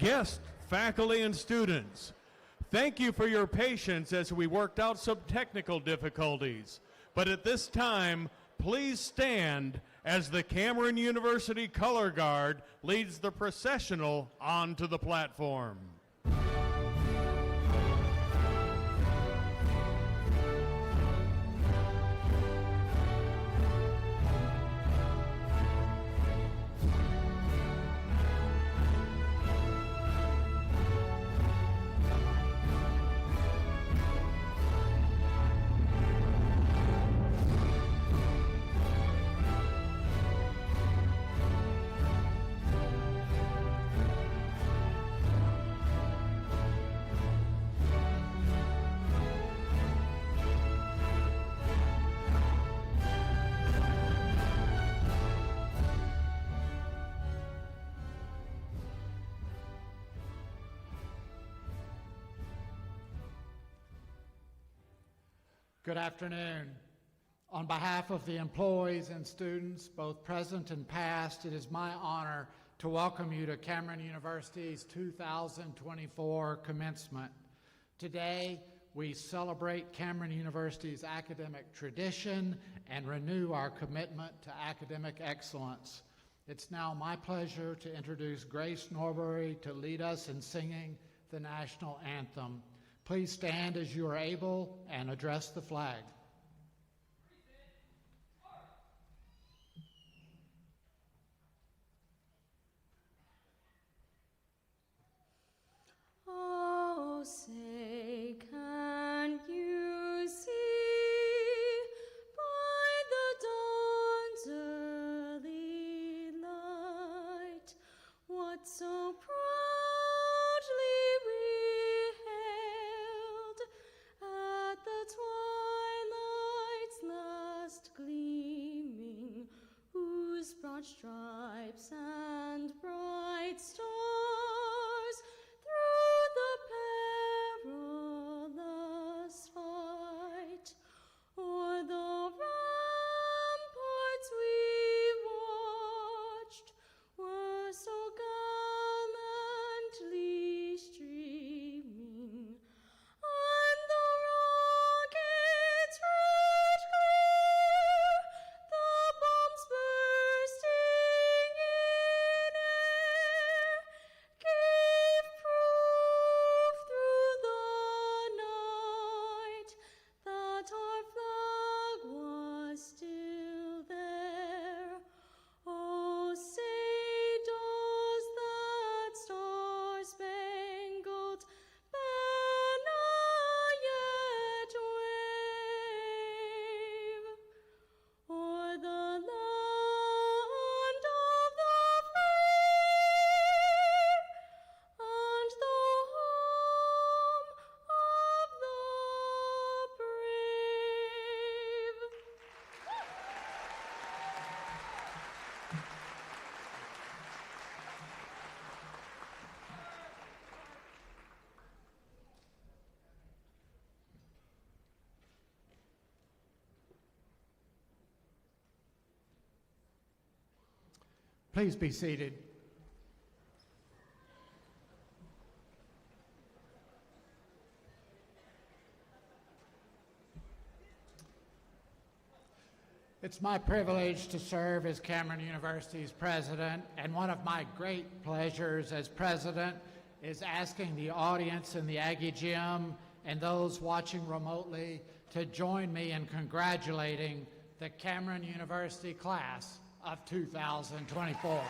guests, faculty, and students. Thank you for your patience as we worked out some technical difficulties. But at this time, please stand as the Cameron University Color Guard leads the processional onto the platform. Good afternoon. On behalf of the employees and students, both present and past, it is my honor to welcome you to Cameron University's 2024 commencement. Today, we celebrate Cameron University's academic tradition and renew our commitment to academic excellence. It's now my pleasure to introduce Grace Norbury to lead us in singing the national anthem. Please stand as you are able and address the flag. Oh, say, can you see by the dawn's early light what so proudly we hailed at the twilight's last gleaming, whose broad stripes and bright stars through the perilous fight o'er the ramparts we watched were so gallantly streaming, and the rockets red glare, the bombs bursting in air, gave proof through the night that our flag was still there. Oh, say, does that star-spangled banner yet wave o'er the land of the free and the home of the brave? Please be seated. It's my privilege to serve as Cameron University's president, and one of my great pleasures as president is asking the audience in the Aggie Gym and those watching remotely to join me in congratulating the Cameron University class of 2024.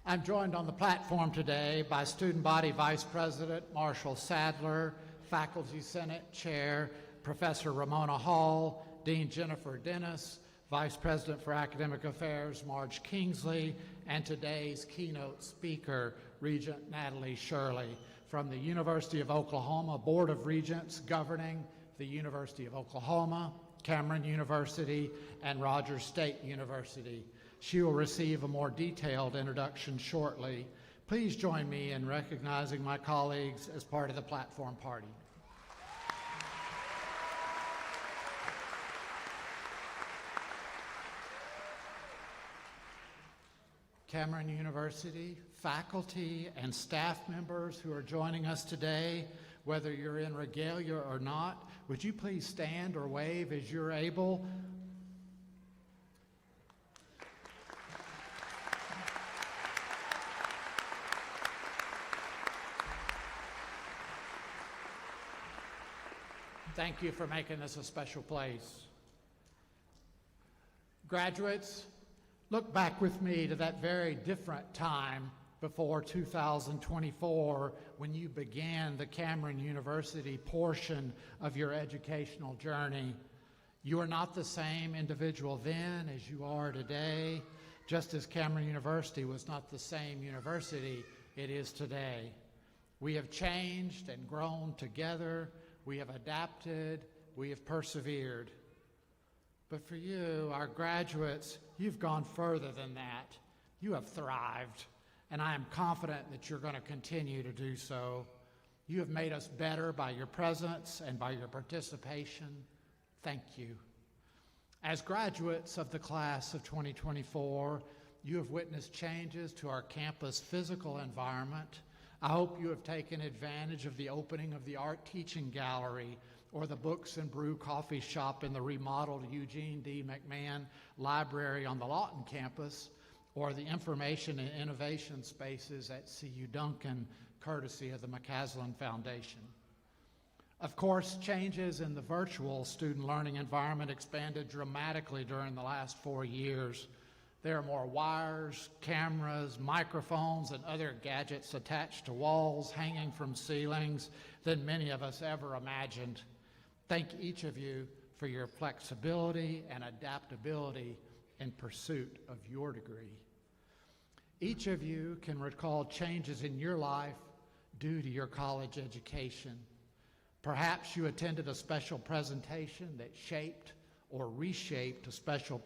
I'm joined on the platform today by Student Body Vice President Marshall Sadler, Faculty Senate Chair Professor Ramona Hall, Dean Jennifer Dennis, Vice President for Academic Affairs Marge Kingsley, and today's keynote speaker, Regent Natalie Shirley, from the University of Oklahoma Board of Regents governing the University of Oklahoma, Cameron University, and Rogers State University. She will receive a more detailed introduction shortly. Please join me in recognizing my colleagues as part of the platform party. Cameron University, faculty, and staff members who are joining us today, whether you're in regalia or not, would you please stand or wave as you're able? Thank you for making this a special place. Graduates, look back with me to that very different time before 2024 when you began the Cameron University portion of your educational journey. You are not the same individual then as you are today, just as Cameron University was not the same university it is today. We have changed and grown together. We have adapted. We have persevered. But for you, our graduates, you've gone further than that. You have thrived, and I am confident that you're going to continue to do so. You have made us better by your presence and by your participation. Thank you. As graduates of the class of 2024, you have witnessed changes to our campus physical environment. I hope you have taken advantage of the opening of the Art Teaching Gallery or the Books and Brew coffee shop in the remodeled Eugene D. McMahon Library on the Lawton campus, or the information and innovation spaces at CU Duncan, courtesy of the McCaslin Foundation. Of course, changes in the virtual student learning environment expanded dramatically during the last 4 years. There are more wires, cameras, microphones, and other gadgets attached to walls, hanging from ceilings, than many of us ever imagined. Thank each of you for your flexibility and adaptability in pursuit of your degree. Each of you can recall changes in your life due to your college education. Perhaps you attended a special presentation that shaped or reshaped a special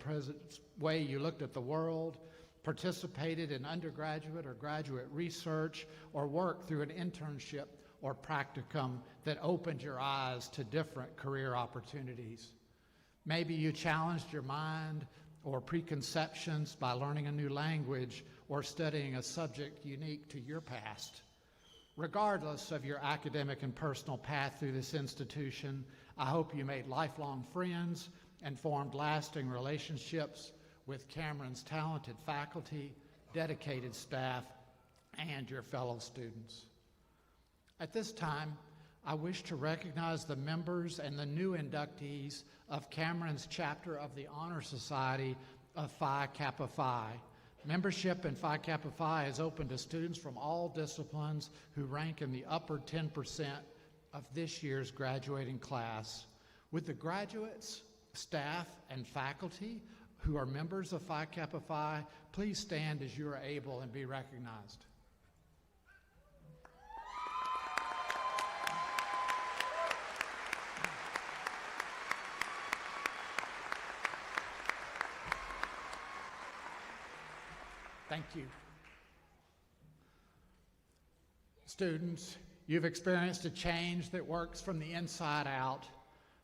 way you looked at the world, participated in undergraduate or graduate research, or worked through an internship or practicum that opened your eyes to different career opportunities. Maybe you challenged your mind or preconceptions by learning a new language or studying a subject unique to your past. Regardless of your academic and personal path through this institution, I hope you made lifelong friends and formed lasting relationships with Cameron's talented faculty, dedicated staff, and your fellow students. At this time, I wish to recognize the members and the new inductees of Cameron's chapter of the Honor Society of Phi Kappa Phi. Membership in Phi Kappa Phi is open to students from all disciplines who rank in the upper 10% of this year's graduating class. With the graduates, staff, and faculty who are members of Phi Kappa Phi, please stand as you are able and be recognized. Thank you. Students, you've experienced a change that works from the inside out.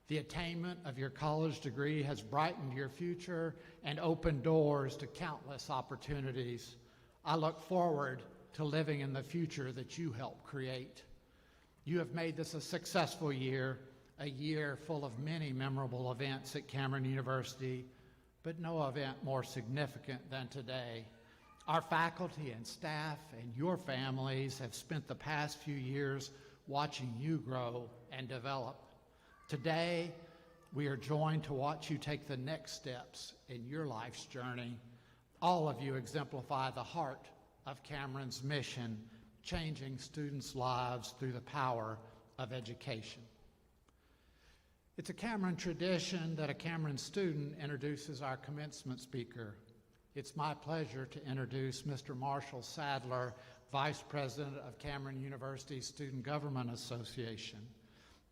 The attainment of your college degree has brightened your future and opened doors to countless opportunities. I look forward to living in the future that you helped create. You have made this a successful year, a year full of many memorable events at Cameron University, but no event more significant than today. Our faculty and staff and your families have spent the past few years watching you grow and develop. Today, we are joined to watch you take the next steps in your life's journey. All of you exemplify the heart of Cameron's mission, changing students' lives through the power of education. It's a Cameron tradition that a Cameron student introduces our commencement speaker. It's my pleasure to introduce Mr. Marshall Sadler, Vice President of Cameron University's Student Government Association.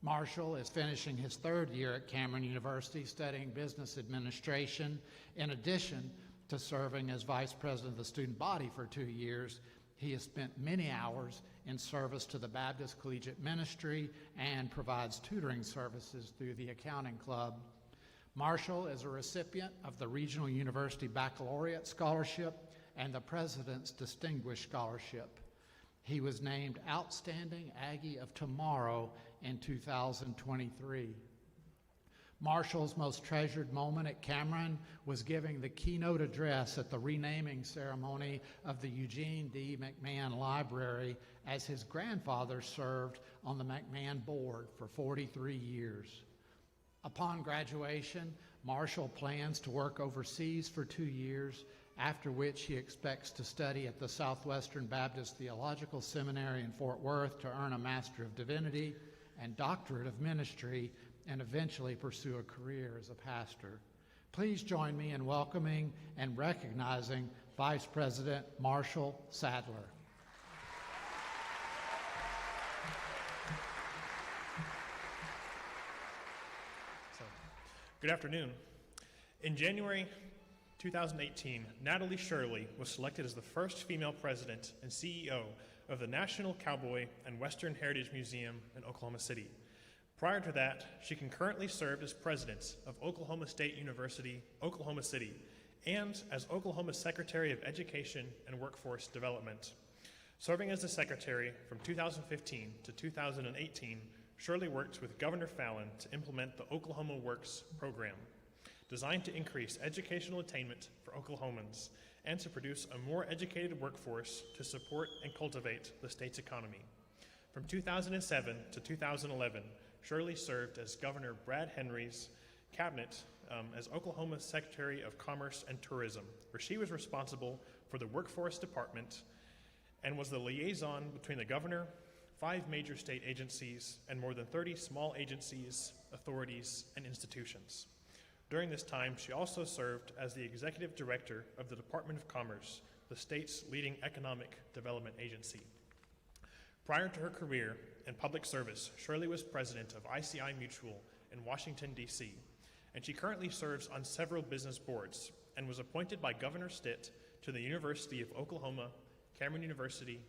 Marshall is finishing his third year at Cameron University studying business administration. In addition to serving as Vice President of the student body for 2 years, He has spent many hours in service to the Baptist Collegiate Ministry and provides tutoring services through the Accounting Club. Marshall is a recipient of the Regional University Baccalaureate Scholarship and the President's Distinguished Scholarship. He was named Outstanding Aggie of Tomorrow in 2023. Marshall's most treasured moment at Cameron was giving the keynote address at the renaming ceremony of the Eugene D. McMahon Library, as his grandfather served on the McMahon board for 43 years. Upon graduation, Marshall plans to work overseas for 2 years, after which he expects to study at the Southwestern Baptist Theological Seminary in Fort Worth to earn a Master of Divinity and Doctorate of Ministry, and eventually pursue a career as a pastor. Please join me in welcoming and recognizing Vice President Marshall Sadler. Good afternoon. In January 2018, Natalie Shirley was selected as the first female president and CEO of the National Cowboy and Western Heritage Museum in Oklahoma City. Prior to that, she concurrently served as president of Oklahoma State University, Oklahoma City, and as Oklahoma's Secretary of Education and Workforce Development. Serving as the secretary from 2015 to 2018, Shirley worked with Governor Fallin to implement the Oklahoma Works program, designed to increase educational attainment for Oklahomans and to produce a more educated workforce to support and cultivate the state's economy. From 2007 to 2011, Shirley served as Governor Brad Henry's cabinet as Oklahoma's Secretary of Commerce and Tourism, where she was responsible for the Workforce Department and was the liaison between the governor, 5 major state agencies, and more than 30 small agencies, authorities, and institutions. During this time, she also served as the executive director of the Department of Commerce, the state's leading economic development agency. Prior to her career in public service, Shirley was president of ICI Mutual in Washington, D.C., and she currently serves on several business boards and was appointed by Governor Stitt to the University of Oklahoma, Cameron University,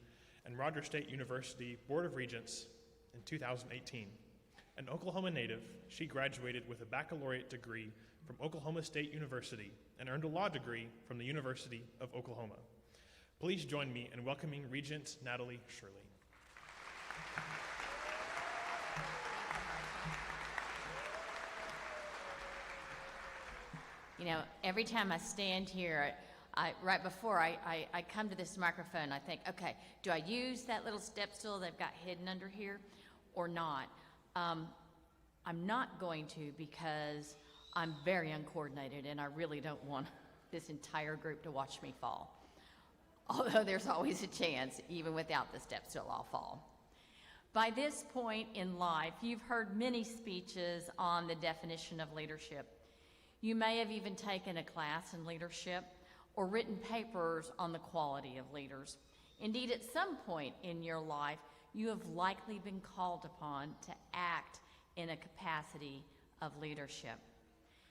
and Rogers State University Board of Regents in 2018. An Oklahoma native, she graduated with a baccalaureate degree from Oklahoma State University and earned a law degree from the University of Oklahoma. Please join me in welcoming Regent Natalie Shirley. You know, every time I stand here, right before I come to this microphone, I think, okay, do I use that little step stool they've got hidden under here or not? I'm not going to, because I'm very uncoordinated and I really don't want this entire group to watch me fall. Although there's always a chance, even without the step stool, I'll fall. By this point in life, you've heard many speeches on the definition of leadership. You may have even taken a class in leadership or written papers on the quality of leaders. Indeed, at some point in your life, you have likely been called upon to act in a capacity of leadership.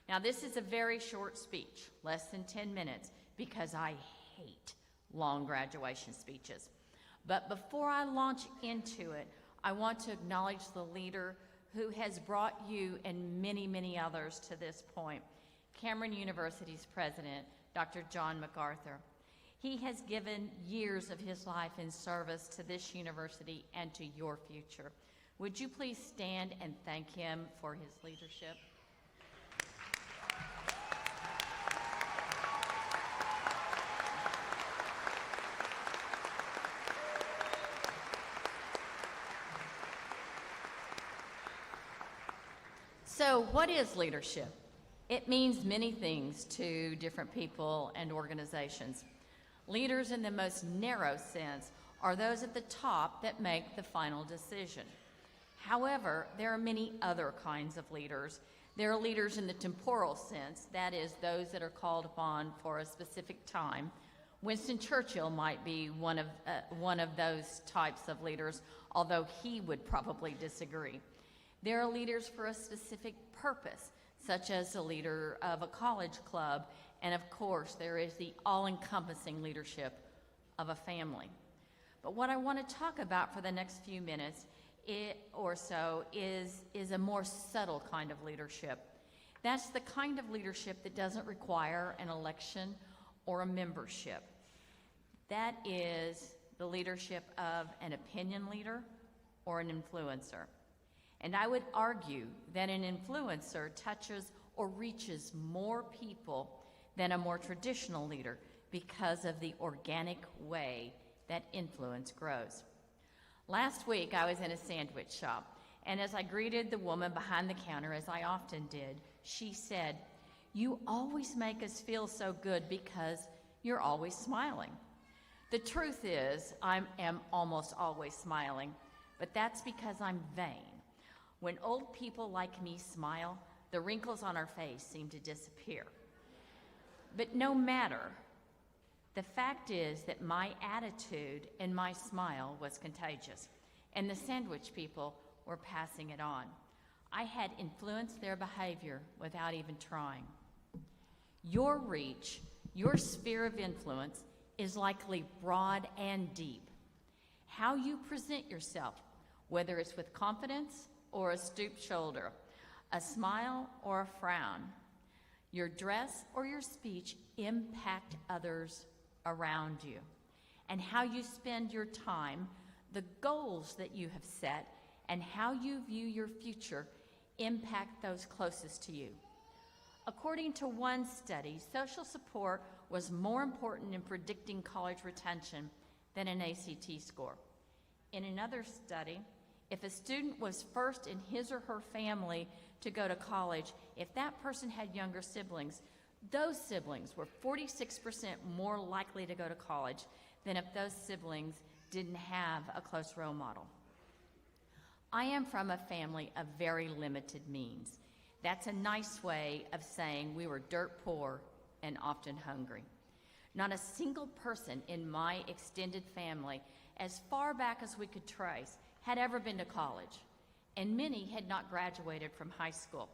Now, this is a very short speech, less than 10 minutes, because I hate long graduation speeches. But before I launch into it, I want to acknowledge the leader who has brought you and many, many others to this point, Cameron University's president, Dr. John MacArthur. He has given years of his life in service to this university and to your future. Would you please stand and thank him for his leadership? So, what is leadership? It means many things to different people and organizations. Leaders in the most narrow sense are those at the top that make the final decision. However, there are many other kinds of leaders. There are leaders in the temporal sense, that is, those that are called upon for a specific time. Winston Churchill might be one of those types of leaders, although he would probably disagree. There are leaders for a specific purpose, such as the leader of a college club, and of course, there is the all-encompassing leadership of a family. But what I want to talk about for the next few minutes or so is a more subtle kind of leadership. That's the kind of leadership that doesn't require an election or a membership. That is the leadership of an opinion leader or an influencer. And I would argue that an influencer touches or reaches more people than a more traditional leader because of the organic way that influence grows. Last week, I was in a sandwich shop, and as I greeted the woman behind the counter, as I often did, she said, "You always make us feel so good because you're always smiling." The truth is, I am almost always smiling, but that's because I'm vain. When old people like me smile, the wrinkles on our face seem to disappear. But no matter, the fact is that my attitude and my smile was contagious, and the sandwich people were passing it on. I had influenced their behavior without even trying. Your reach, your sphere of influence, is likely broad and deep. How you present yourself, whether it's with confidence or a stooped shoulder, a smile or a frown, your dress or your speech impact others around you. And how you spend your time, the goals that you have set, and how you view your future impact those closest to you. According to one study, social support was more important in predicting college retention than an ACT score. In another study, if a student was first in his or her family to go to college, if that person had younger siblings, those siblings were 46% more likely to go to college than if those siblings didn't have a close role model. I am from a family of very limited means. That's a nice way of saying we were dirt poor and often hungry. Not a single person in my extended family, as far back as we could trace, had ever been to college, and many had not graduated from high school.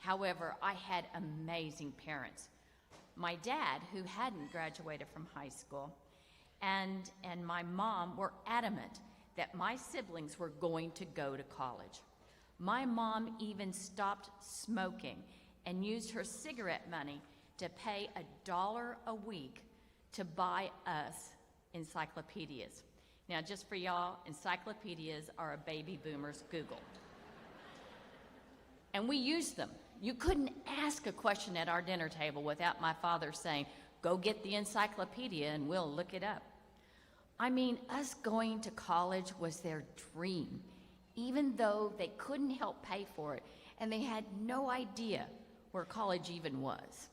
However, I had amazing parents. My dad, who hadn't graduated from high school, and my mom were adamant that my siblings were going to go to college. My mom even stopped smoking and used her cigarette money to pay $1 a week to buy us encyclopedias. Now, just for y'all, encyclopedias are a baby boomer's Google. And we used them. You couldn't ask a question at our dinner table without my father saying, "Go get the encyclopedia and we'll look it up." I mean, us going to college was their dream, even though they couldn't help pay for it and they had no idea where college even was.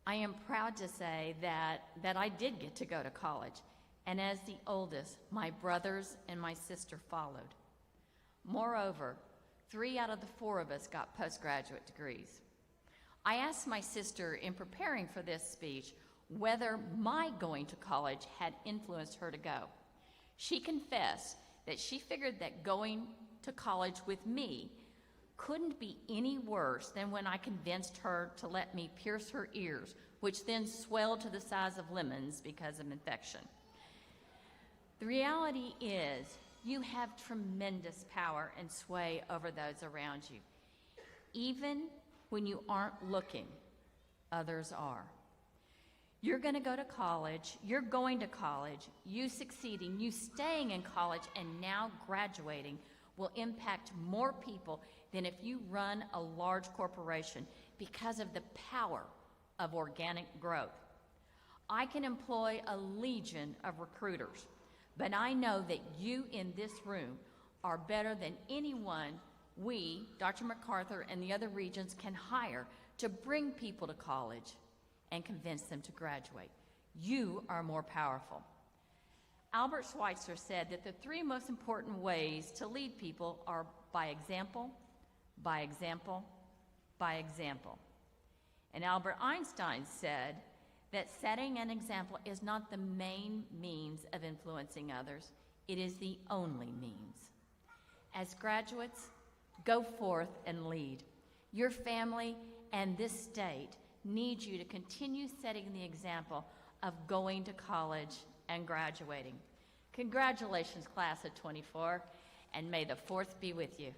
I am proud to say that I did get to go to college, and as the oldest, my brothers and my sister followed. Moreover, 3 out of the 4 of us got postgraduate degrees. I asked my sister in preparing for this speech whether my going to college had influenced her to go. She confessed that she figured that going to college with me couldn't be any worse than when I convinced her to let me pierce her ears, which then swelled to the size of lemons because of infection. The reality is, you have tremendous power and sway over those around you. Even when you aren't looking, others are. You're going to go to college, you're going to college, you succeeding, you staying in college, and now graduating will impact more people than if you run a large corporation because of the power of organic growth. I can employ a legion of recruiters, but I know that you in this room are better than anyone we, Dr. MacArthur, and the other regents can hire to bring people to college and convince them to graduate. You are more powerful. Albert Schweitzer said that the 3 most important ways to lead people are by example, by example, by example. And Albert Einstein said that setting an example is not the main means of influencing others, it is the only means. As graduates, go forth and lead. Your family and this state need you to continue setting the example of going to college and graduating. Congratulations, class of 24, and may the 4th be with you.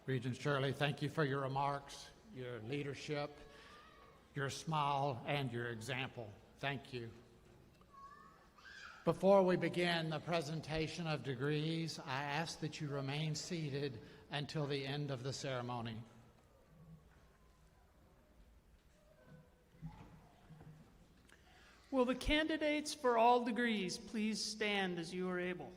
Regent Shirley, thank you for your remarks, your leadership, your smile, and your example. Thank you. Before we begin the presentation of degrees, I ask that you remain seated until the end of the ceremony. Will the candidates for all degrees please stand as you are able?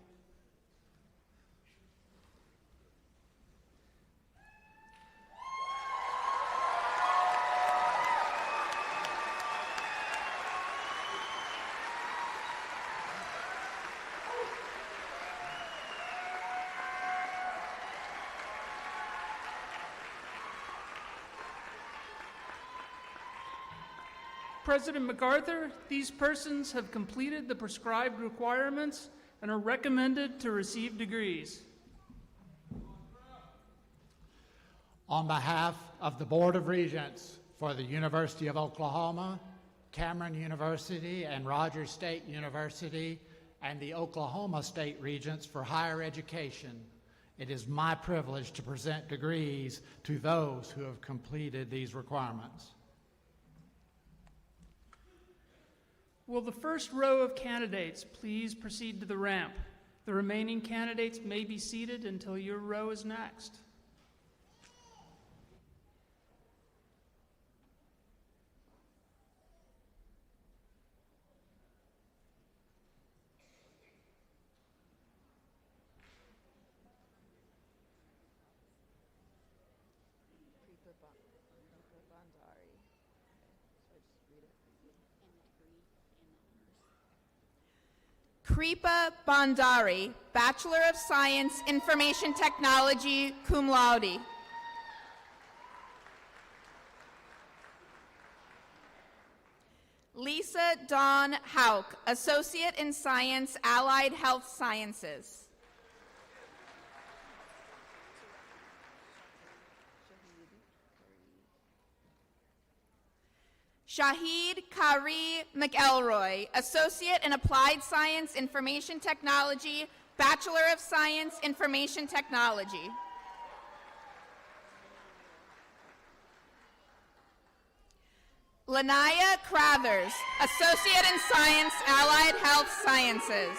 President MacArthur, these persons have completed the prescribed requirements and are recommended to receive degrees. On behalf of the Board of Regents for the University of Oklahoma, Cameron University, and Rogers State University, and the Oklahoma State Regents for Higher Education, it is my privilege to present degrees to those who have completed these requirements. Will the first row of candidates please proceed to the ramp? The remaining candidates may be seated until your row is next. Kripa Bandari, Bachelor of Science, Information Technology, cum laude. Lisa Dawn Hauk, Associate in Science, Allied Health Sciences. Shahid Kari McElroy, Associate in Applied Science, Information Technology, Bachelor of Science, Information Technology. Lanaya Crathers, Associate in Science, Allied Health Sciences.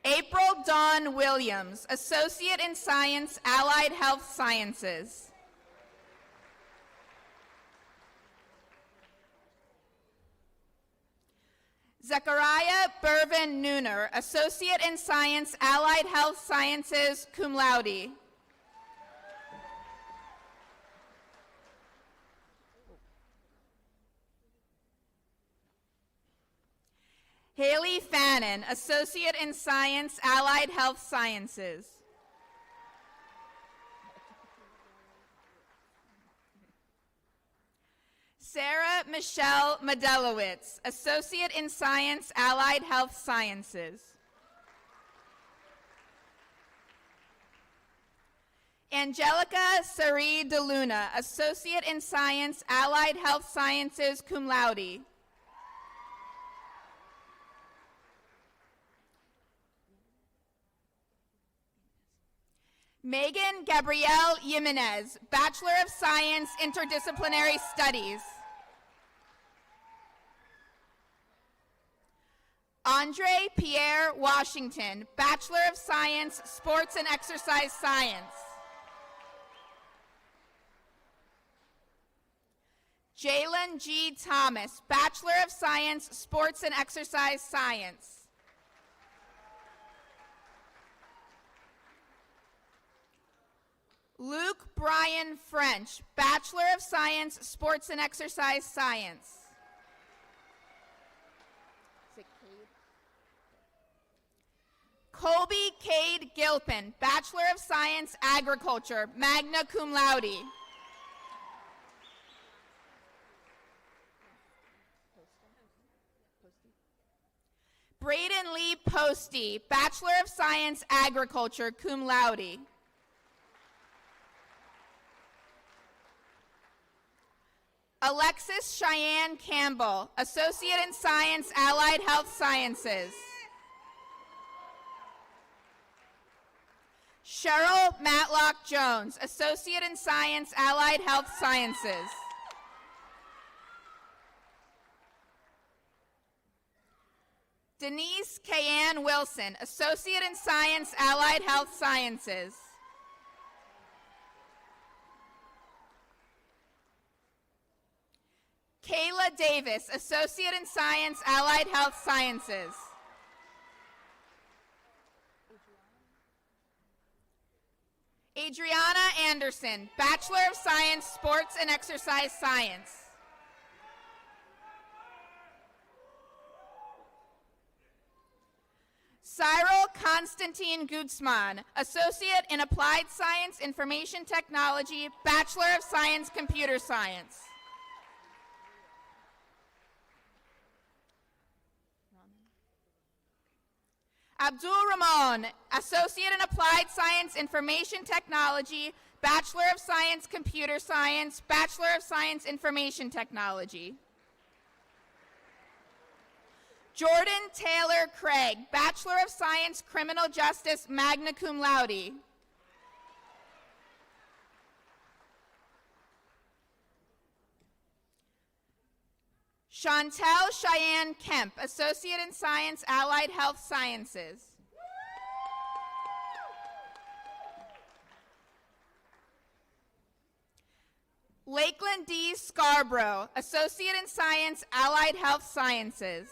April Dawn Williams, Associate in Science, Allied Health Sciences. Zechariah Bervin Nooner, Associate in Science, Allied Health Sciences, cum laude. Haley Fannin, Associate in Science, Allied Health Sciences. Sarah Michelle Modelowitz, Associate in Science, Allied Health Sciences. Angelica Sari DeLuna, Associate in Science, Allied Health Sciences, cum laude. Megan Gabrielle Jimenez, Bachelor of Science, Interdisciplinary Studies. Andre Pierre Washington, Bachelor of Science, Sports and Exercise Science. Jalen G. Thomas, Bachelor of Science, Sports and Exercise Science. Luke Brian French, Bachelor of Science, Sports and Exercise Science. Colby Cade Gilpin, Bachelor of Science, Agriculture, magna cum laude. Braden Lee Posty, Bachelor of Science, Agriculture, cum laude. Alexis Cheyenne Campbell, Associate in Science, Allied Health Sciences. Cheryl Matlock Jones, Associate in Science, Allied Health Sciences. Denise Kayanne Wilson, Associate in Science, Allied Health Sciences. Kayla Davis, Associate in Science, Allied Health Sciences. Adriana Anderson, Bachelor of Science, Sports and Exercise Science. Cyril Constantine Gutzman, Associate in Applied Science, Information Technology, Bachelor of Science, Computer Science. Abdul Rahman, Associate in Applied Science, Information Technology, Bachelor of Science, Computer Science, Bachelor of Science, Information Technology. Jordan Taylor Craig, Bachelor of Science, Criminal Justice, magna cum laude. Chantel Cheyenne Kemp, Associate in Science, Allied Health Sciences. Lakeland D. Scarborough, Associate in Science, Allied Health Sciences.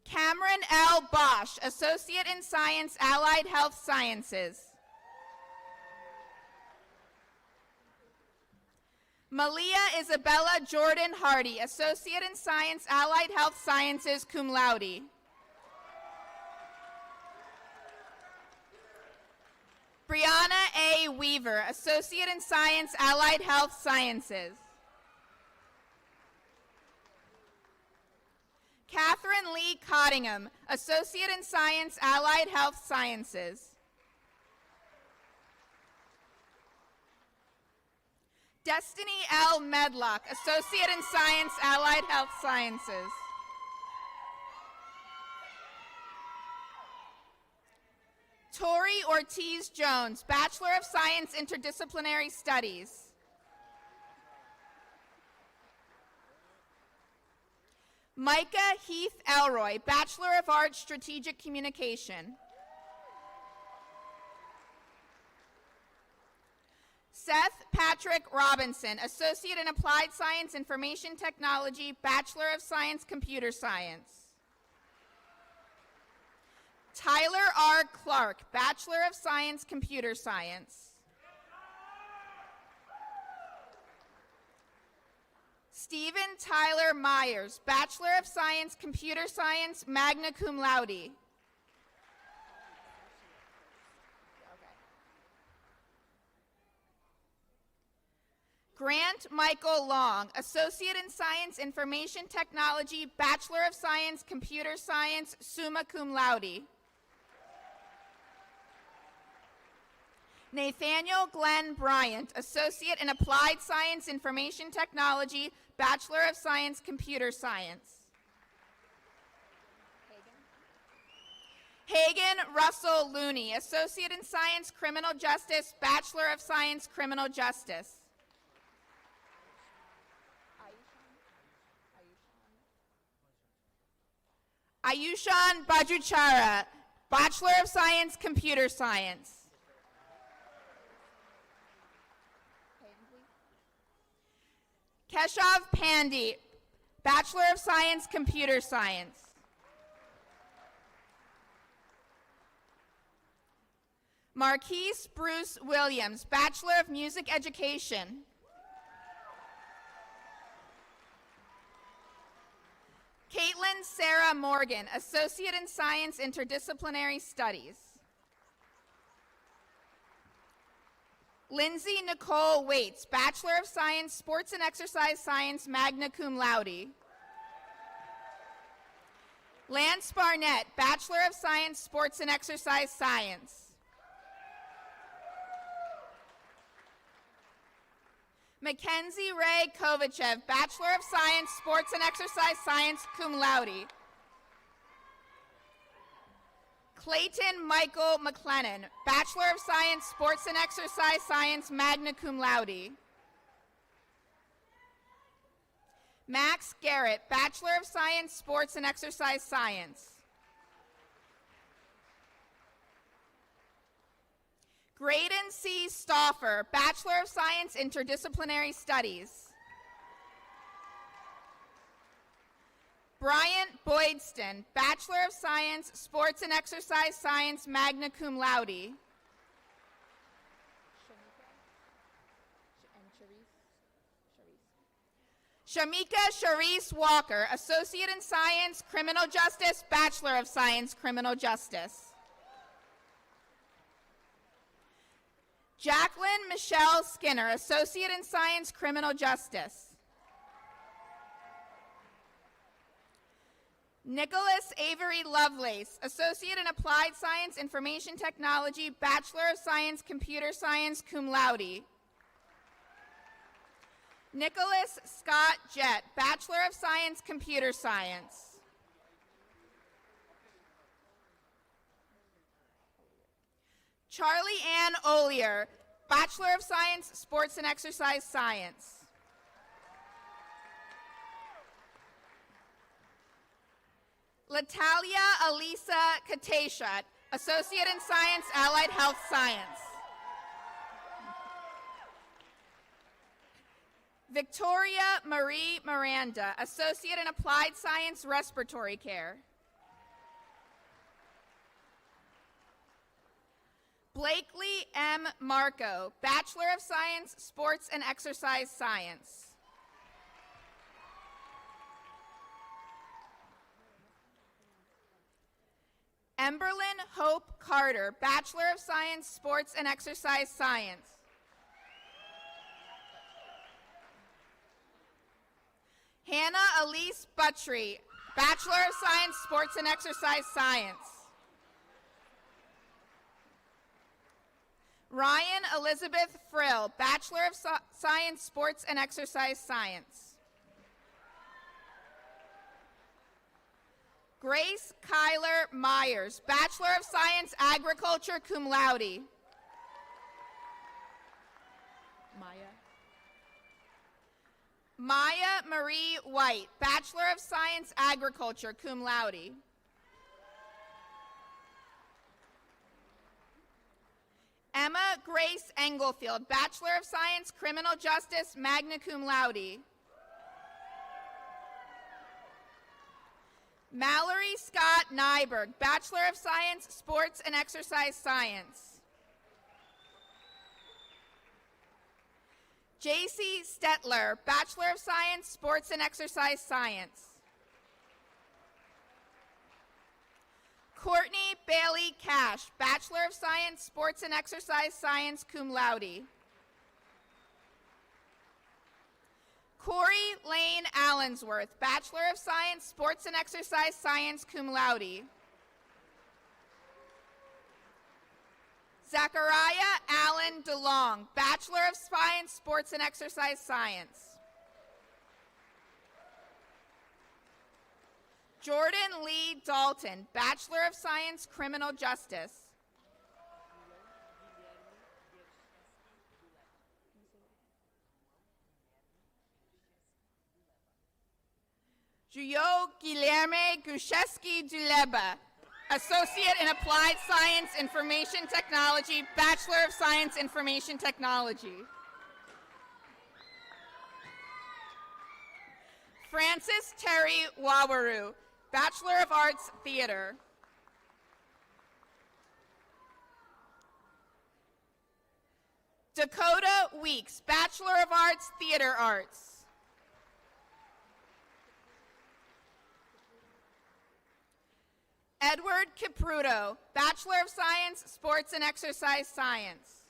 Cameron L. Bosch, Associate in Science, Allied Health Sciences. Malia Isabella Jordan Hardy, Associate in Science, Allied Health Sciences, cum laude. Brianna A. Weaver, Associate in Science, Allied Health Sciences. Catherine Lee Cottingham, Associate in Science, Allied Health Sciences. Destiny L. Medlock, Associate in Science, Allied Health Sciences. Tori Ortiz Jones, Bachelor of Science, Interdisciplinary Studies. Micah Heath Elroy, Bachelor of Arts, Strategic Communication. Seth Patrick Robinson, Associate in Applied Science, Information Technology, Bachelor of Science, Computer Science. Tyler R. Clark, Bachelor of Science, Computer Science. Stephen Tyler Myers, Bachelor of Science, Computer Science, magna cum laude. Grant Michael Long, Associate in Science, Information Technology, Bachelor of Science, Computer Science, summa cum laude. Nathaniel Glenn Bryant, Associate in Applied Science, Information Technology, Bachelor of Science, Computer Science. Hagen Russell Looney, Associate in Science, Criminal Justice, Bachelor of Science, Criminal Justice. Ayushan Bajuchara, Bachelor of Science, Computer Science. Keshav Pandey, Bachelor of Science, Computer Science. Marquise Bruce Williams, Bachelor of Music Education. Caitlin Sarah Morgan, Associate in Science, Interdisciplinary Studies. Lindsay Nicole Waits, Bachelor of Science, Sports and Exercise Science, magna cum laude. Lance Barnett, Bachelor of Science, Sports and Exercise Science. Mackenzie Ray Kovachev, Bachelor of Science, Sports and Exercise Science, cum laude. Clayton Michael McLennan, Bachelor of Science, Sports and Exercise Science, magna cum laude. Max Garrett, Bachelor of Science, Sports and Exercise Science. Graydon C. Stauffer, Bachelor of Science, Interdisciplinary Studies. Bryant Boydston, Bachelor of Science, Sports and Exercise Science, magna cum laude. Shamika Sharice Walker, Associate in Science, Criminal Justice, Bachelor of Science, Criminal Justice. Jacqueline Michelle Skinner, Associate in Science, Criminal Justice. Nicholas Avery Lovelace, Associate in Applied Science, Information Technology, Bachelor of Science, Computer Science, cum laude. Nicholas Scott Jett, Bachelor of Science, Computer Science. Charlie Ann Olier, Bachelor of Science, Sports and Exercise Science. Latalia Elisa Kateshat, Associate in Science, Allied Health Science. Victoria Marie Miranda, Associate in Applied Science, Respiratory Care. Blakely M. Marco, Bachelor of Science, Sports and Exercise Science. Emberlyn Hope Carter, Bachelor of Science, Sports and Exercise Science. Hannah Elise Buttry, Bachelor of Science, Sports and Exercise Science. Ryan Elizabeth Frill, Bachelor of Science, Sports and Exercise Science. Grace Kyler Myers, Bachelor of Science, Agriculture, cum laude. Maya Marie White, Bachelor of Science, Agriculture, cum laude. Emma Grace Englefield, Bachelor of Science, Criminal Justice, magna cum laude. Mallory Scott Nyberg, Bachelor of Science, Sports and Exercise Science. J.C. Stetler, Bachelor of Science, Sports and Exercise Science. Courtney Bailey Cash, Bachelor of Science, Sports and Exercise Science, cum laude. Corey Lane Allensworth, Bachelor of Science, Sports and Exercise Science, cum laude. Zachariah Allen DeLong, Bachelor of Science, Sports and Exercise Science. Jordan Lee Dalton, Bachelor of Science, Criminal Justice. Juyo Guilherme Guszewski Duleba, Associate in Applied Science, Information Technology, Bachelor of Science, Information Technology. Francis Terry Wawaru, Bachelor of Arts, Theater. Dakota Weeks, Bachelor of Arts, Theater Arts. Edward Capruto, Bachelor of Science, Sports and Exercise Science.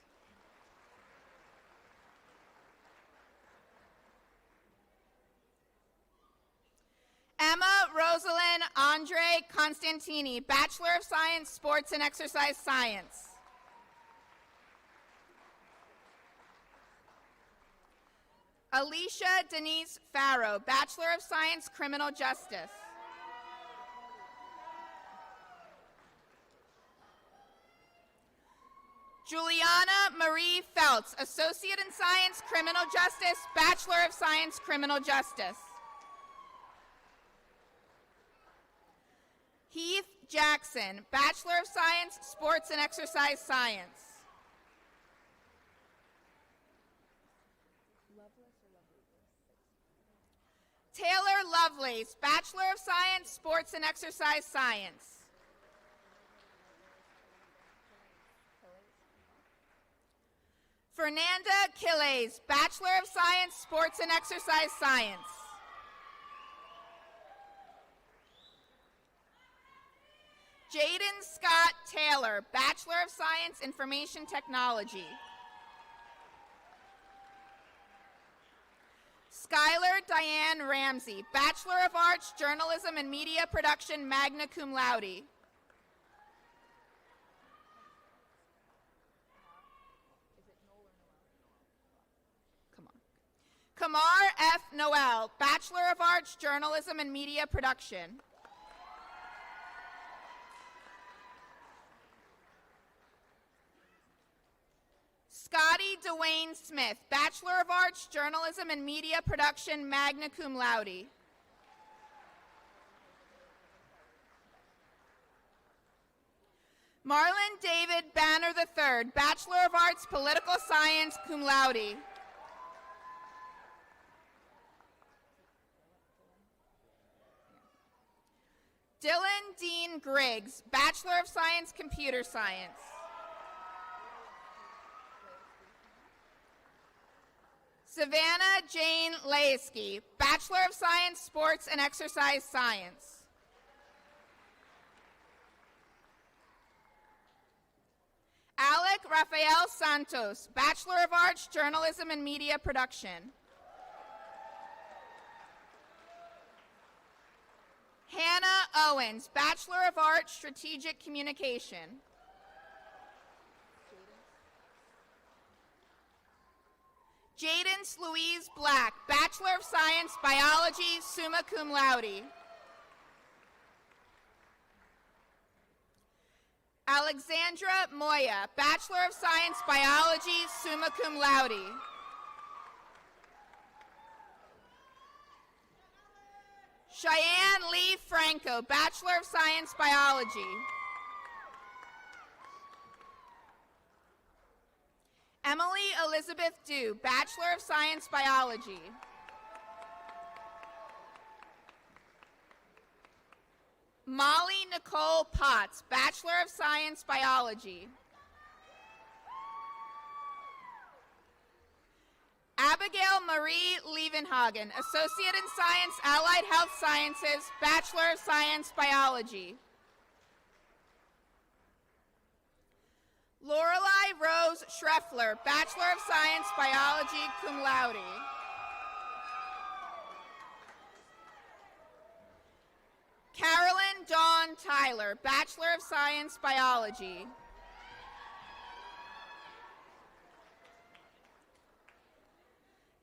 Emma Rosalind Andre Constantini, Bachelor of Science, Sports and Exercise Science. Alicia Denise Farrow, Bachelor of Science, Criminal Justice. Juliana Marie Feltz, Associate in Science, Criminal Justice, Bachelor of Science, Criminal Justice. Heath Jackson, Bachelor of Science, Sports and Exercise Science. Taylor Lovelace, Bachelor of Science, Sports and Exercise Science. Fernanda Killes, Bachelor of Science, Sports and Exercise Science. Jaden Scott Taylor, Bachelor of Science, Information Technology. Skylar Diane Ramsey, Bachelor of Arts, Journalism and Media Production, magna cum laude. Kamar F. Noel, Bachelor of Arts, Journalism and Media Production. Scotty Dwayne Smith, Bachelor of Arts, Journalism and Media Production, magna cum laude. Marlon David Banner III, Bachelor of Arts, Political Science, cum laude. Dylan Dean Griggs, Bachelor of Science, Computer Science. Savannah Jane Laisky, Bachelor of Science, Sports and Exercise Science. Alec Rafael Santos, Bachelor of Arts, Journalism and Media Production. Hannah Owens, Bachelor of Arts, Strategic Communication. Jadence Louise Black, Bachelor of Science, Biology, summa cum laude. Alexandra Moya, Bachelor of Science, Biology, summa cum laude. Cheyenne Lee Franco, Bachelor of Science, Biology. Emily Elizabeth Dew, Bachelor of Science, Biology. Molly Nicole Potts, Bachelor of Science, Biology. Abigail Marie Levenhagen, Associate in Science, Allied Health Sciences, Bachelor of Science, Biology. Lorelei Rose Schreffler, Bachelor of Science, Biology, cum laude. Carolyn Dawn Tyler, Bachelor of Science, Biology.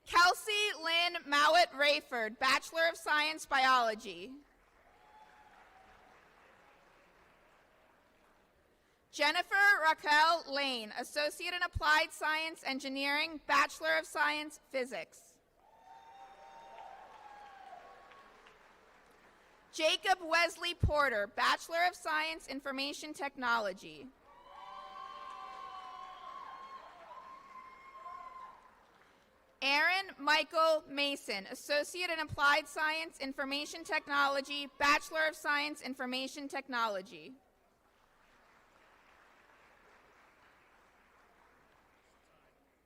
Kelsey Lynn Mowat Rayford, Bachelor of Science, Biology. Jennifer Raquel Lane, Associate in Applied Science Engineering, Bachelor of Science, Physics. Jacob Wesley Porter, Bachelor of Science, Information Technology. Aaron Michael Mason, Associate in Applied Science, Information Technology, Bachelor of Science, Information Technology.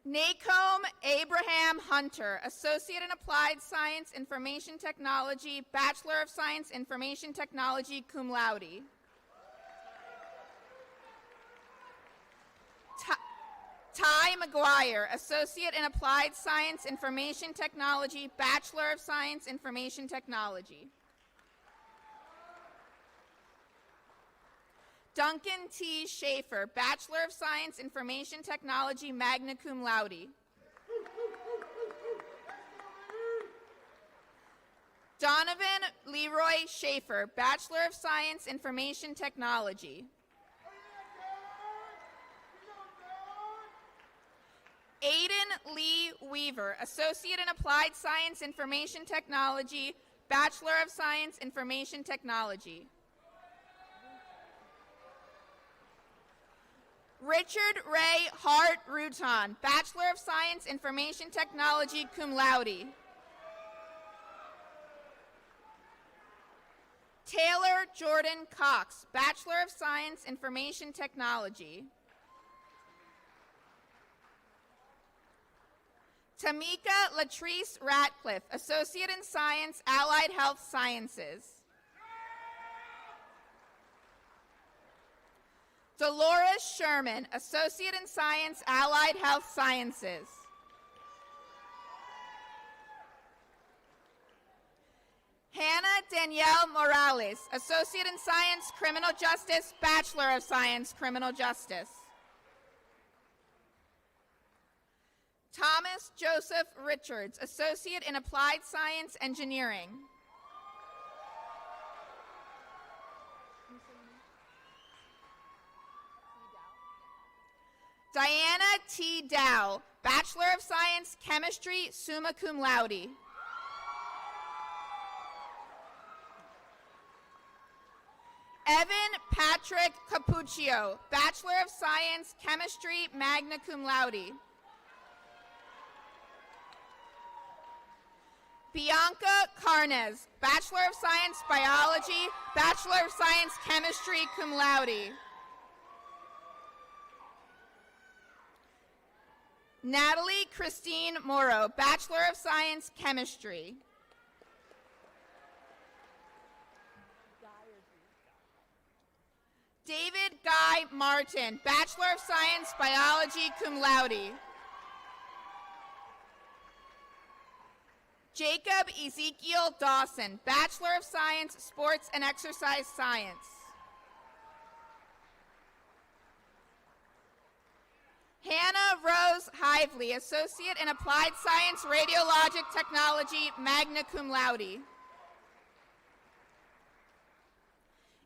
Nacomb Abraham Hunter, Associate in Applied Science, Information Technology, Bachelor of Science, Information Technology, cum laude. Ty McGuire, Associate in Applied Science, Information Technology, Bachelor of Science, Information Technology. Duncan T. Schaefer, Bachelor of Science, Information Technology, magna cum laude. Donovan Leroy Schaefer, Bachelor of Science, Information Technology. Aiden Lee Weaver, Associate in Applied Science, Information Technology, Bachelor of Science, Information Technology. Richard Ray Hart Rutan, Bachelor of Science, Information Technology, cum laude. Taylor Jordan Cox, Bachelor of Science, Information Technology. Tamika Latrice Ratcliffe, Associate in Science, Allied Health Sciences. Dolores Sherman, Associate in Science, Allied Health Sciences. Hannah Danielle Morales, Associate in Science, Criminal Justice, Bachelor of Science, Criminal Justice. Thomas Joseph Richards, Associate in Applied Science, Engineering. Diana T. Dow, Bachelor of Science, Chemistry, summa cum laude. Evan Patrick Capuccio, Bachelor of Science, Chemistry, magna cum laude. Bianca Carnes, Bachelor of Science, Biology, Bachelor of Science, Chemistry, cum laude. Natalie Christine Morrow, Bachelor of Science, Chemistry. David Guy Martin, Bachelor of Science, Biology, cum laude. Jacob Ezekiel Dawson, Bachelor of Science, Sports and Exercise Science. Hannah Rose Hively, Associate in Applied Science, Radiologic Technology, magna cum laude.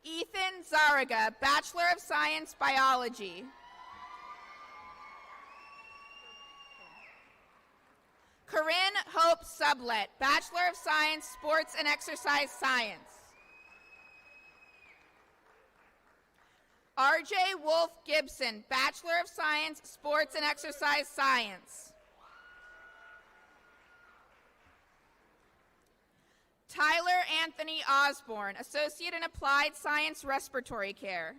Ethan Zaraga, Bachelor of Science, Biology. Corinne Hope Sublet, Bachelor of Science, Sports and Exercise Science. RJ Wolf Gibson, Bachelor of Science, Sports and Exercise Science. Tyler Anthony Osborne, Associate in Applied Science, Respiratory Care.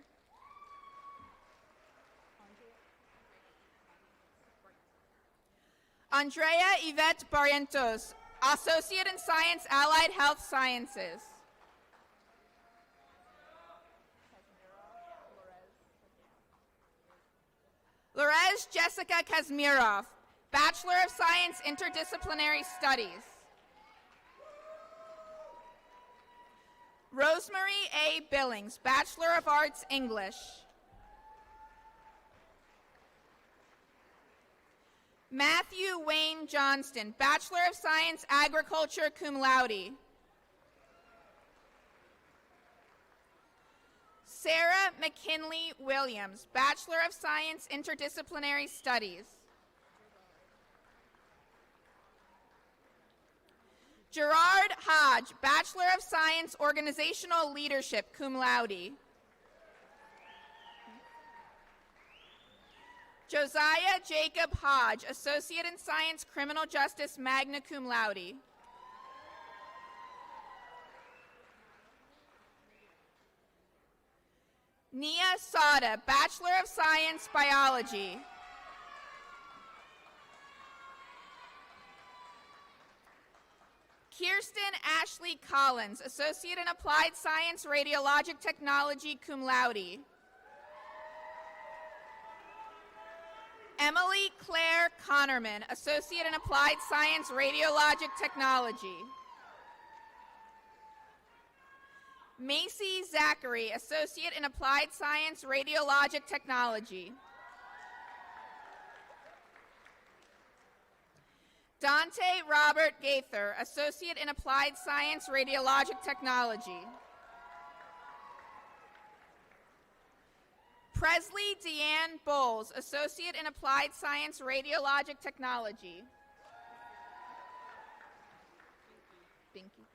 Andrea Yvette Barrientos, Associate in Science, Allied Health Sciences. Lorez Jessica Kazmirov, Bachelor of Science, Interdisciplinary Studies. Rosemary A. Billings, Bachelor of Arts, English. Matthew Wayne Johnston, Bachelor of Science, Agriculture, cum laude. Sarah McKinley Williams, Bachelor of Science, Interdisciplinary Studies. Gerard Hodge, Bachelor of Science, Organizational Leadership, cum laude. Josiah Jacob Hodge, Associate in Science, Criminal Justice, magna cum laude. Nia Sada, Bachelor of Science, Biology. Kirsten Ashley Collins, Associate in Applied Science, Radiologic Technology, cum laude. Emily Claire Connerman, Associate in Applied Science, Radiologic Technology. Macy Zachary, Associate in Applied Science, Radiologic Technology. Dante Robert Gaither, Associate in Applied Science, Radiologic Technology. Presley Deanne Bowles, Associate in Applied Science, Radiologic Technology. Binky.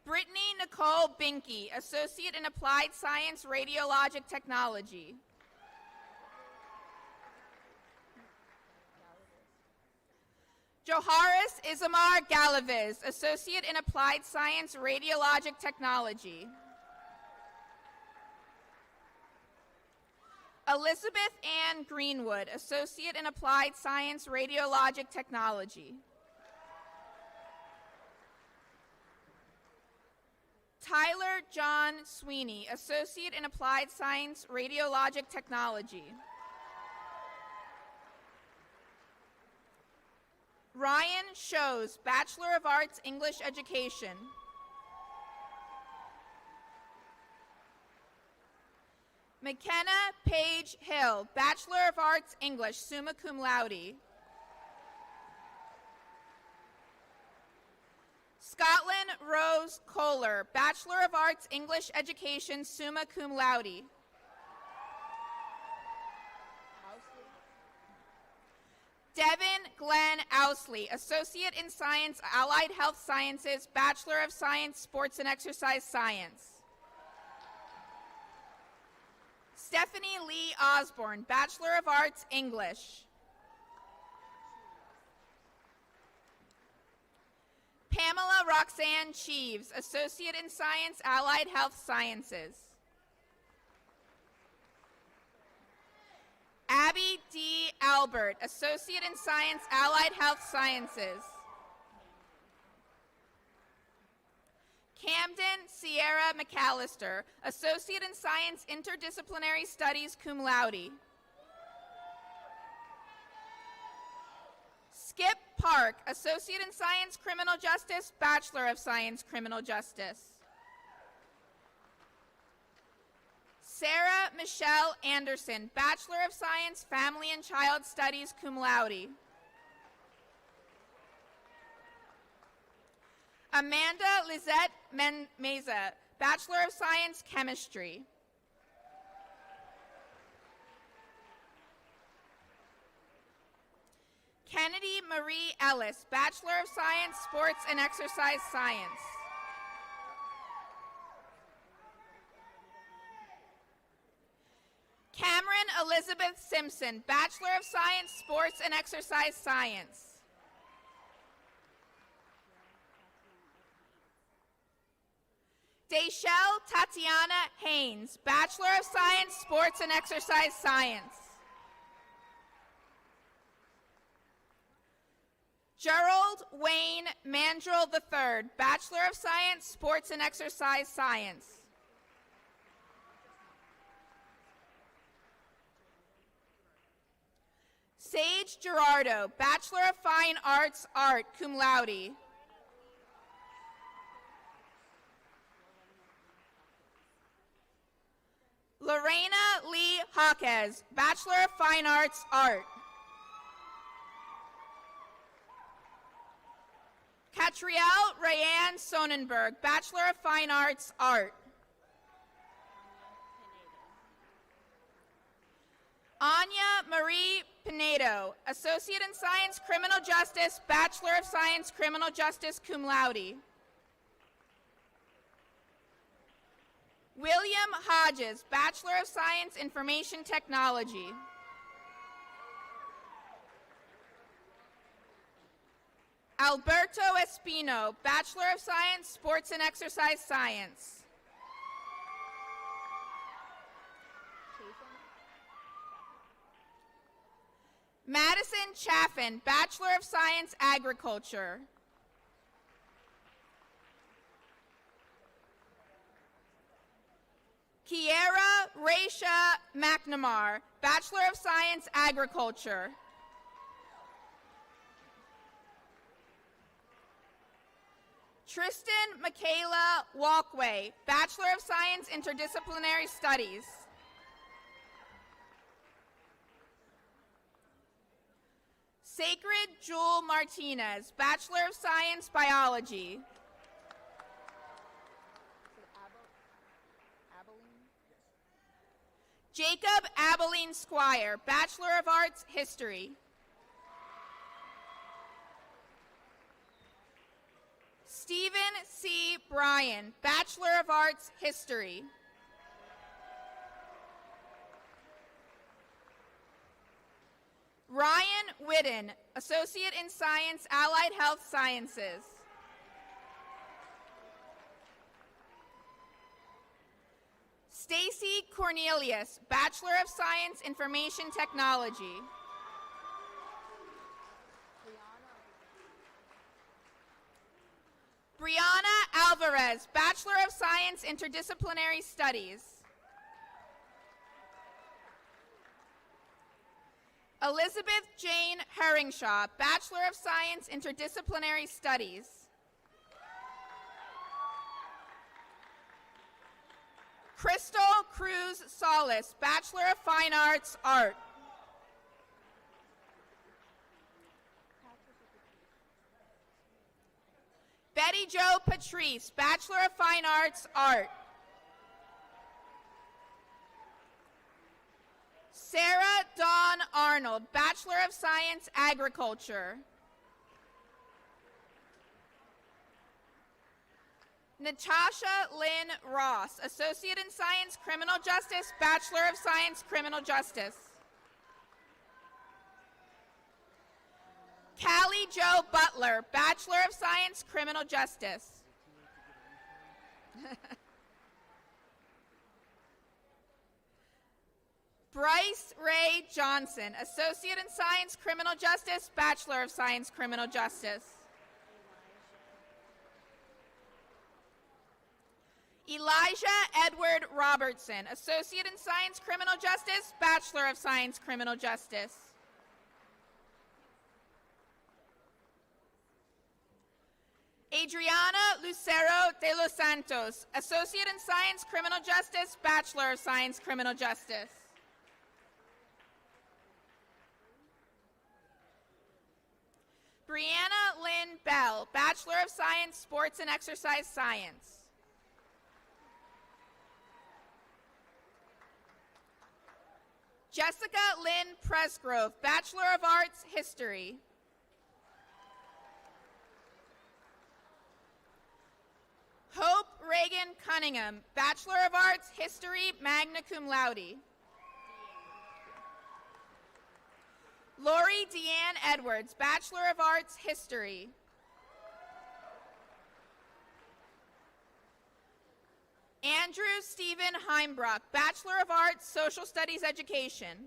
Brittany Nicole Binky, Associate in Applied Science, Radiologic Technology. Joharis Isamar Galaviz, Associate in Applied Science, Radiologic Technology. Elizabeth Ann Greenwood, Associate in Applied Science, Radiologic Technology. Tyler John Sweeney, Associate in Applied Science, Radiologic Technology. Ryan Shows, Bachelor of Arts, English Education. McKenna Page Hill, Bachelor of Arts, English, summa cum laude. Scotland Rose Kohler, Bachelor of Arts, English Education, summa cum laude. Devin Glenn Owsley, Associate in Science, Allied Health Sciences, Bachelor of Science, Sports and Exercise Science. Stephanie Lee Osborne, Bachelor of Arts, English. Pamela Roxanne Cheeves, Associate in Science, Allied Health Sciences. Abby D. Albert, Associate in Science, Allied Health Sciences. Camden Sierra McAllister, Associate in Science, Interdisciplinary Studies, cum laude. Skip Park, Associate in Science, Criminal Justice, Bachelor of Science, Criminal Justice. Sarah Michelle Anderson, Bachelor of Science, Family and Child Studies, cum laude. Amanda Lizette Meza, Bachelor of Science, Chemistry. Kennedy Marie Ellis, Bachelor of Science, Sports and Exercise Science. Cameron Elizabeth Simpson, Bachelor of Science, Sports and Exercise Science. Deshelle Tatiana Haynes, Bachelor of Science, Sports and Exercise Science. Gerald Wayne Mandrill III, Bachelor of Science, Sports and Exercise Science. Sage Gerardo, Bachelor of Fine Arts, Art, cum laude. Lorena Lee Hawkes, Bachelor of Fine Arts, Art. Catrielle Rayanne Sonnenberg, Bachelor of Fine Arts, Art. Anya Marie Pinedo, Associate in Science, Criminal Justice, Bachelor of Science, Criminal Justice, cum laude. William Hodges, Bachelor of Science, Information Technology. Alberto Espino, Bachelor of Science, Sports and Exercise Science. Madison Chaffin, Bachelor of Science, Agriculture. Kiera Raisha McNamara, Bachelor of Science, Agriculture. Tristan Michaela Walkway, Bachelor of Science, Interdisciplinary Studies. Sacred Jewel Martinez, Bachelor of Science, Biology. Jacob Abilene Squire, Bachelor of Arts, History. Stephen C. Bryan, Bachelor of Arts, History. Ryan Whitten, Associate in Science, Allied Health Sciences. Stacy Cornelius, Bachelor of Science, Information Technology. Brianna Alvarez, Bachelor of Science, Interdisciplinary Studies. Elizabeth Jane Herringshaw, Bachelor of Science, Interdisciplinary Studies. Crystal Cruz Solis, Bachelor of Fine Arts, Art. Betty Jo Patrice, Bachelor of Fine Arts, Art. Sarah Dawn Arnold, Bachelor of Science, Agriculture. Natasha Lynn Ross, Associate in Science, Criminal Justice, Bachelor of Science, Criminal Justice. Callie Jo Butler, Bachelor of Science, Criminal Justice. Bryce Ray Johnson, Associate in Science, Criminal Justice, Bachelor of Science, Criminal Justice. Elijah Edward Robertson, Associate in Science, Criminal Justice, Bachelor of Science, Criminal Justice. Adriana Lucero de los Santos, Associate in Science, Criminal Justice, Bachelor of Science, Criminal Justice. Brianna Lynn Bell, Bachelor of Science, Sports and Exercise Science. Jessica Lynn Presgrove, Bachelor of Arts, History. Hope Reagan Cunningham, Bachelor of Arts, History, magna cum laude. Lori Deanne Edwards, Bachelor of Arts, History. Andrew Stephen Heimbrock, Bachelor of Arts, Social Studies Education.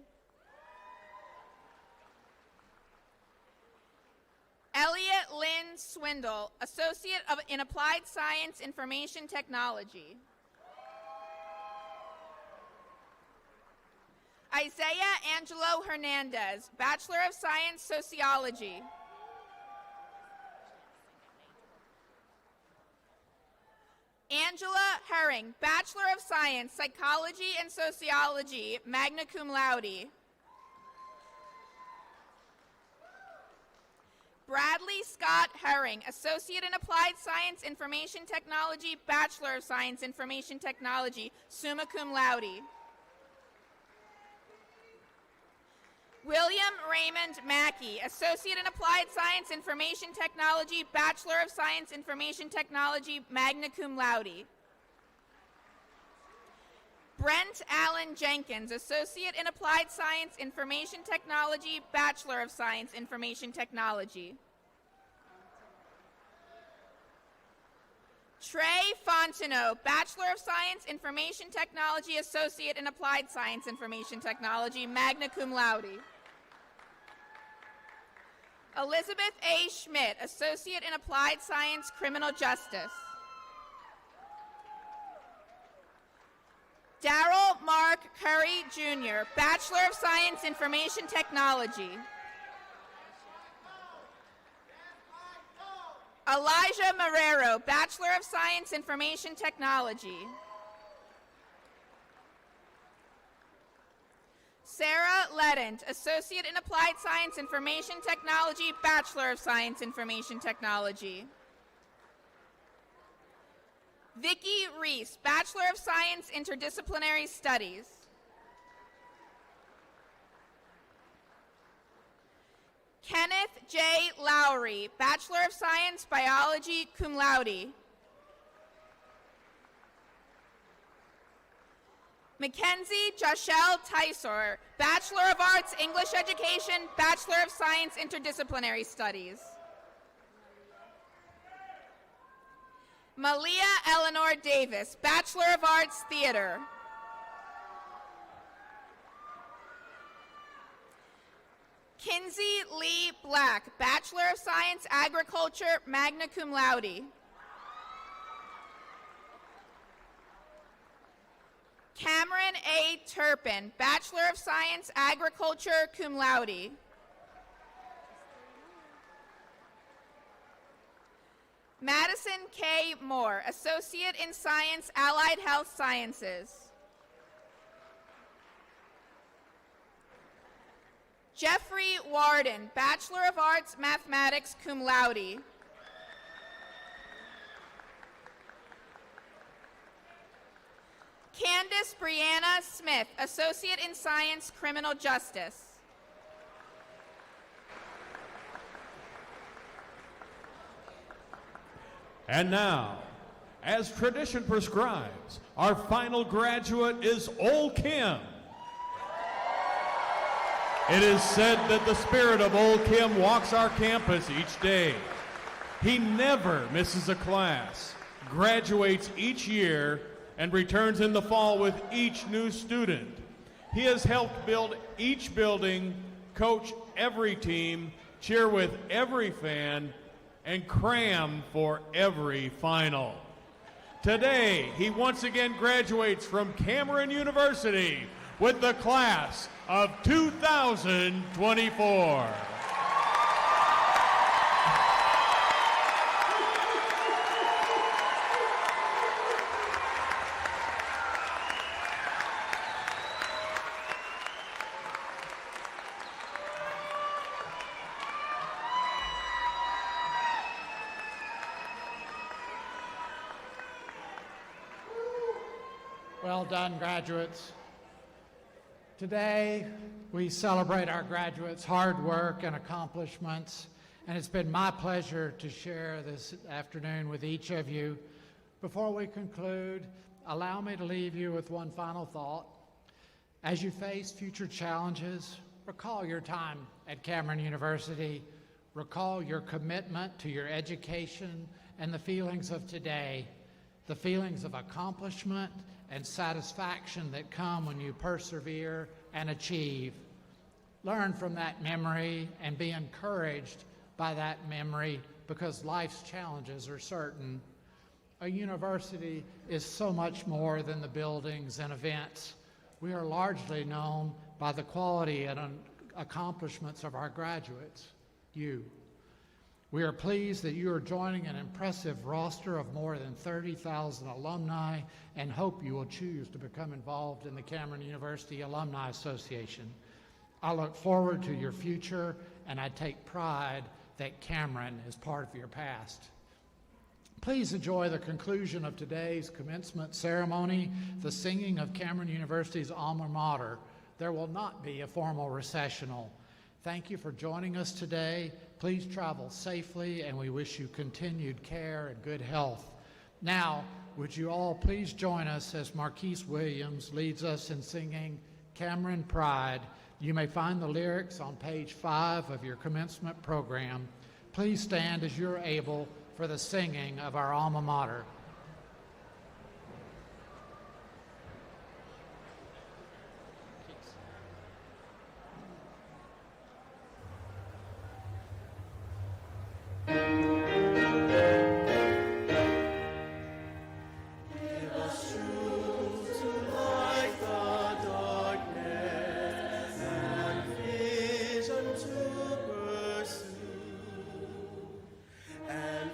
Elliot Lynn Swindle, Associate in Applied Science, Information Technology. Isaiah Angelo Hernandez, Bachelor of Science, Sociology. Angela Herring, Bachelor of Science, Psychology and Sociology, magna cum laude. Bradley Scott Herring, Associate in Applied Science, Information Technology, Bachelor of Science, Information Technology, summa cum laude. William Raymond Mackey, Associate in Applied Science, Information Technology, Bachelor of Science, Information Technology, magna cum laude. Brent Allen Jenkins, Associate in Applied Science, Information Technology, Bachelor of Science, Information Technology. Trey Fontenot, Bachelor of Science, Information Technology, Associate in Applied Science, Information Technology, magna cum laude. Elizabeth A. Schmidt, Associate in Applied Science, Criminal Justice. Darrell Mark Curry, Jr., Bachelor of Science, Information Technology. Elijah Marrero, Bachelor of Science, Information Technology. Sarah Ledent, Associate in Applied Science, Information Technology, Bachelor of Science, Information Technology. Vicki Reese, Bachelor of Science, Interdisciplinary Studies. Kenneth J. Lowry, Bachelor of Science, Biology, cum laude. Mackenzie Joshelle Tysor, Bachelor of Arts, English Education, Bachelor of Science, Interdisciplinary Studies. Malia Eleanor Davis, Bachelor of Arts, Theater. Kinsey Lee Black, Bachelor of Science, Agriculture, magna cum laude. Cameron A. Turpin, Bachelor of Science, Agriculture, cum laude. Madison K. Moore, Associate in Science, Allied Health Sciences. Jeffrey Warden, Bachelor of Arts, Mathematics, cum laude. Candace Brianna Smith, Associate in Science, Criminal Justice. And now, as tradition prescribes, our final graduate is Ol Kim. It is said that the spirit of Ol Kim walks our campus each day. He never misses a class, graduates each year, and returns in the fall with each new student. He has helped build each building, coach every team, cheer with every fan, and cram for every final. Today, he once again graduates from Cameron University with the class of 2024. Well done, graduates. Today, we celebrate our graduates' hard work and accomplishments, and it's been my pleasure to share this afternoon with each of you. Before we conclude, allow me to leave you with one final thought. As you face future challenges, recall your time at Cameron University. Recall your commitment to your education and the feelings of today, the feelings of accomplishment and satisfaction that come when you persevere and achieve. Learn from that memory and be encouraged by that memory, because life's challenges are certain. A university is so much more than the buildings and events. We are largely known by the quality and accomplishments of our graduates, you. We are pleased that you are joining an impressive roster of more than 30,000 alumni, and hope you will choose to become involved in the Cameron University Alumni Association. I look forward to your future, and I take pride that Cameron is part of your past. Please enjoy the conclusion of today's commencement ceremony, the singing of Cameron University's alma mater. There will not be a formal recessional. Thank you for joining us today. Please travel safely, and we wish you continued care and good health. Now, would you all please join us as Marquise Williams leads us in singing Cameron Pride. You may find the lyrics on page 5 of your commencement program. Please stand as you're able for the singing of our alma mater. And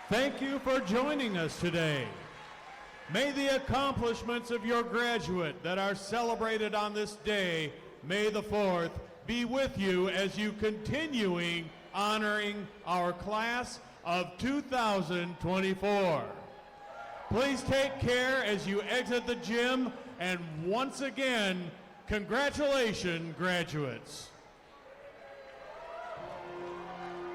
Thank you for joining us today. May the accomplishments of your graduate that are celebrated on this day, May the 4th, be with you as you continuing honoring our class of 2024. Please take care as you exit the gym, and once again, congratulations, graduates.